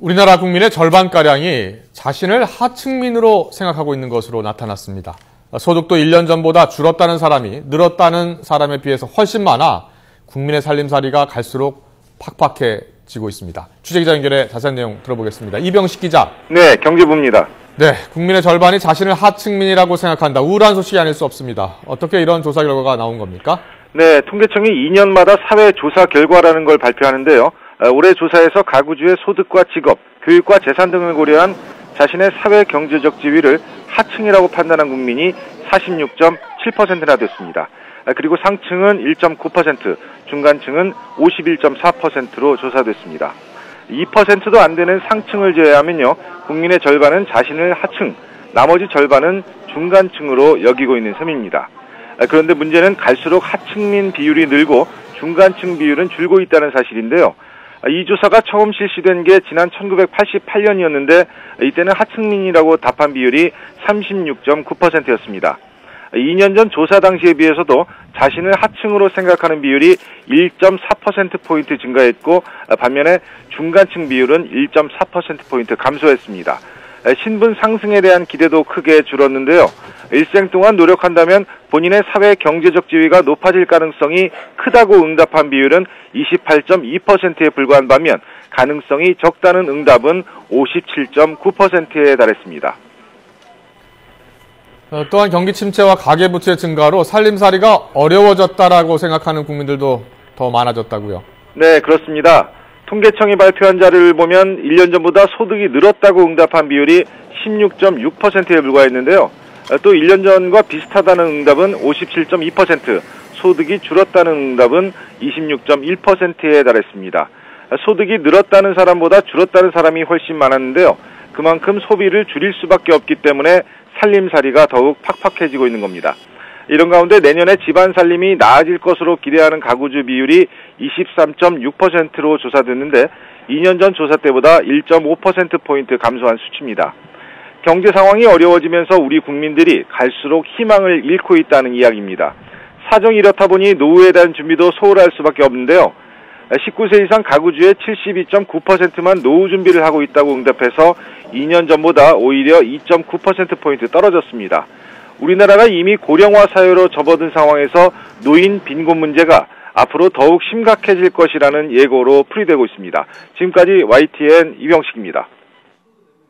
우리나라 국민의 절반가량이 자신을 하층민으로 생각하고 있는 것으로 나타났습니다. 소득도 1년 전보다 줄었다는 사람이 늘었다는 사람에 비해서 훨씬 많아 국민의 살림살이가 갈수록 팍팍해지고 있습니다. 취재기자 연결해 자세한 내용 들어보겠습니다. 이병식 기자. 네, 경제부입니다. 네, 국민의 절반이 자신을 하층민이라고 생각한다. 우울한 소식이 아닐 수 없습니다. 어떻게 이런 조사 결과가 나온 겁니까? 네, 통계청이 2년마다 사회 조사 결과라는 걸 발표하는데요. 올해 조사에서 가구주의 소득과 직업, 교육과 재산 등을 고려한 자신의 사회 경제적 지위를 하층이라고 판단한 국민이 46.7%나 됐습니다. 그리고 상층은 1.9%, 중간층은 51.4%로 조사됐습니다. 2%도 안 되는 상층을 제외하면요, 국민의 절반은 자신을 하층, 나머지 절반은 중간층으로 여기고 있는 셈입니다. 그런데 문제는 갈수록 하층민 비율이 늘고 중간층 비율은 줄고 있다는 사실인데요. 이 조사가 처음 실시된 게 지난 1988년이었는데 이때는 하층민이라고 답한 비율이 36.9%였습니다. 2년 전 조사 당시에 비해서도 자신을 하층으로 생각하는 비율이 1.4%포인트 증가했고 반면에 중간층 비율은 1.4%포인트 감소했습니다. 신분 상승에 대한 기대도 크게 줄었는데요. 일생 동안 노력한다면 본인의 사회 경제적 지위가 높아질 가능성이 크다고 응답한 비율은 28.2%에 불과한 반면 가능성이 적다는 응답은 57.9%에 달했습니다. 또한 경기 침체와 가계부채 증가로 살림살이가 어려워졌다라고 생각하는 국민들도 더 많아졌다고요? 네, 그렇습니다. 통계청이 발표한 자료를 보면 1년 전보다 소득이 늘었다고 응답한 비율이 16.6%에 불과했는데요. 또 1년 전과 비슷하다는 응답은 57.2%, 소득이 줄었다는 응답은 26.1%에 달했습니다. 소득이 늘었다는 사람보다 줄었다는 사람이 훨씬 많았는데요. 그만큼 소비를 줄일 수밖에 없기 때문에 살림살이가 더욱 팍팍해지고 있는 겁니다. 이런 가운데 내년에 집안 살림이 나아질 것으로 기대하는 가구주 비율이 23.6%로 조사됐는데 2년 전 조사 때보다 1.5%포인트 감소한 수치입니다. 경제 상황이 어려워지면서 우리 국민들이 갈수록 희망을 잃고 있다는 이야기입니다. 사정이 이렇다 보니 노후에 대한 준비도 소홀할 수밖에 없는데요. 19세 이상 가구주의 72.9%만 노후 준비를 하고 있다고 응답해서 2년 전보다 오히려 2.9%포인트 떨어졌습니다. 우리나라가 이미 고령화 사회로 접어든 상황에서 노인 빈곤 문제가 앞으로 더욱 심각해질 것이라는 예고로 풀이되고 있습니다. 지금까지 YTN 이병식입니다.